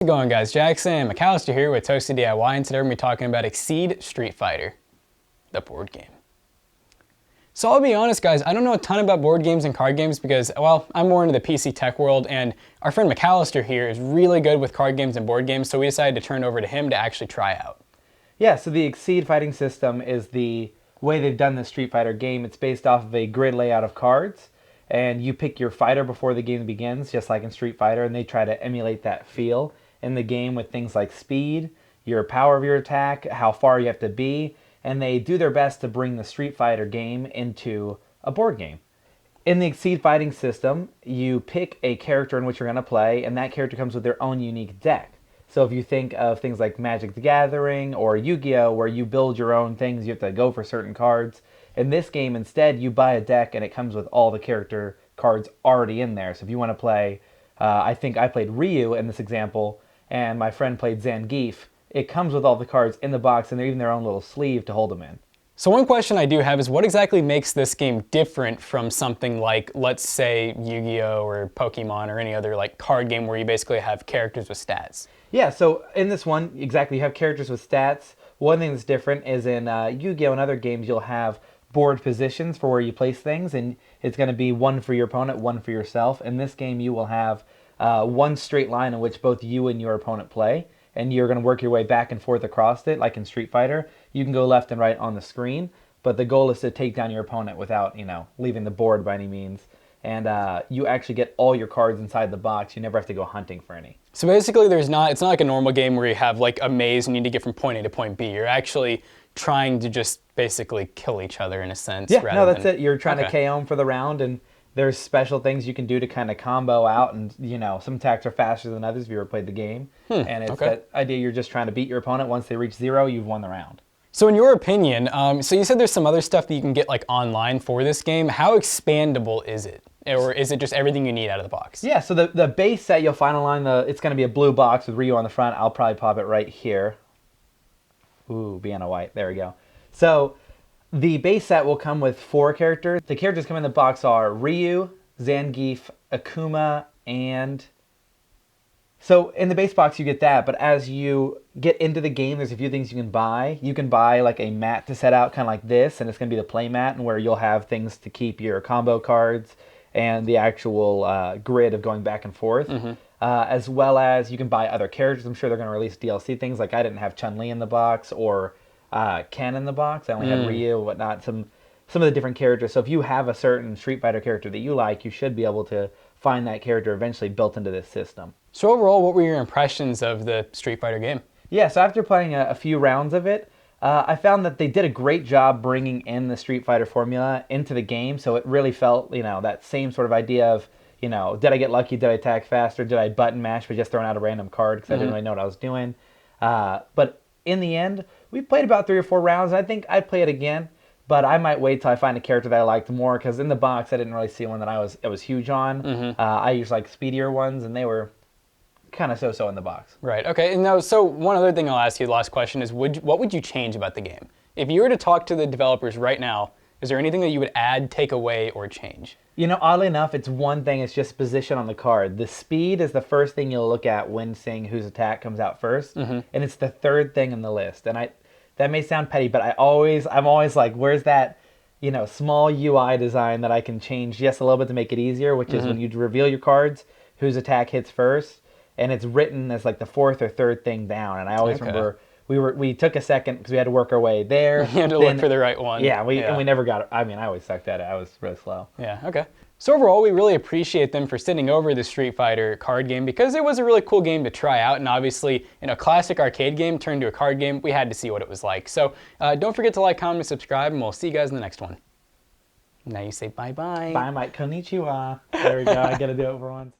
How's it going, guys? Jackson and McAllister here with Toasted DIY, and today we're going to be talking about Exceed Street Fighter, the board game. So I'll be honest, guys, I don't know a ton about board games and card games because, well, I'm more into the PC tech world, and our friend McAllister here is really good with card games and board games, so we decided to turn over to him to actually try out. Yeah, so the Exceed fighting system is the way they've done the Street Fighter game. It's based off of a grid layout of cards, and you pick your fighter before the game begins, just like in Street Fighter, and they try to emulate that feel in the game with things like speed, your power of your attack, how far you have to be, and they do their best to bring the Street Fighter game into a board game. In the Exceed fighting system, you pick a character in which you're going to play, and that character comes with their own unique deck. So if you think of things like Magic the Gathering or Yu-Gi-Oh, where you build your own things, you have to go for certain cards. In this game, instead, you buy a deck and it comes with all the character cards already in there. So if you want to play, I think I played Ryu in this example, and my friend played Zangief, it comes with all the cards in the box, and they're even their own little sleeve to hold them in. So one question I do have is what exactly makes this game different from something like, let's say, Yu-Gi-Oh or Pokemon or any other like card game where you basically have characters with stats? Yeah, so in this one, exactly, you have characters with stats. One thing that's different is in Yu-Gi-Oh and other games, you'll have board positions for where you place things, and it's going to be one for your opponent, one for yourself. In this game, you will have one straight line in which both you and your opponent play, and you're going to work your way back and forth across it, like in Street Fighter. You can go left and right on the screen, but the goal is to take down your opponent without, leaving the board by any means. And you actually get all your cards inside the box. You never have to go hunting for any. So basically it's not like a normal game where you have like a maze and you need to get from point A to point B. You're actually trying to just basically kill each other in a sense. Yeah, no, that's it. You're trying to KO them for the round, and there's special things you can do to kind of combo out, and some attacks are faster than others if you ever played the game. And it's that idea you're just trying to beat your opponent. Once they reach 0, you've won the round. So in your opinion, so you said there's some other stuff that you can get like online for this game. How expandable is it? Or is it just everything you need out of the box? Yeah, so the base set you'll find online, it's going to be a blue box with Ryu on the front. I'll probably pop it right here. Ooh, Vienna White. There we go. So the base set will come with 4 characters. The characters come in the box are Ryu, Zangief, Akuma, and... So in the base box you get that, but as you get into the game, there's a few things you can buy. You can buy like a mat to set out, kind of like this, and it's going to be the play mat, and where you'll have things to keep your combo cards and the actual grid of going back and forth. As well as you can buy other characters. I'm sure they're going to release DLC things, like I didn't have Chun-Li in the box or Ken in the box. I only had Ryu and whatnot, some of the different characters. So if you have a certain Street Fighter character that you like, you should be able to find that character eventually built into this system. So overall, what were your impressions of the Street Fighter game? Yeah, so after playing a few rounds of it, I found that they did a great job bringing in the Street Fighter formula into the game, so it really felt, that same sort of idea of, did I get lucky, did I attack faster, did I button mash by just throwing out a random card because I didn't really know what I was doing. But in the end, we played about 3 or 4 rounds, and I think I'd play it again, but I might wait till I find a character that I liked more, because in the box I didn't really see one that I was huge on. I used like speedier ones, and they were kind of so-so in the box. Right, okay. And now, so one other thing I'll ask you, the last question is, what would you change about the game? If you were to talk to the developers right now, is there anything that you would add, take away, or change? Oddly enough, it's one thing, it's just position on the card. The speed is the first thing you'll look at when seeing whose attack comes out first, and it's the 3rd thing in the list. And that may sound petty, but I'm always like, where's that, small UI design that I can change just a little bit to make it easier, which is when you reveal your cards, whose attack hits first, and it's written as like the 4th or 3rd thing down. And I always remember we took a second because we had to work our way there. You had to look for the right one. Yeah, and we never got it. I mean, I always sucked at it. I was really slow. Yeah, okay. So overall, we really appreciate them for sending over the Street Fighter card game because it was a really cool game to try out, and obviously in a classic arcade game turned to a card game, we had to see what it was like. So don't forget to like, comment, and subscribe, and we'll see you guys in the next one. Now you say bye-bye. Bye, Mike. Konnichiwa. There we go. I got to do it for once.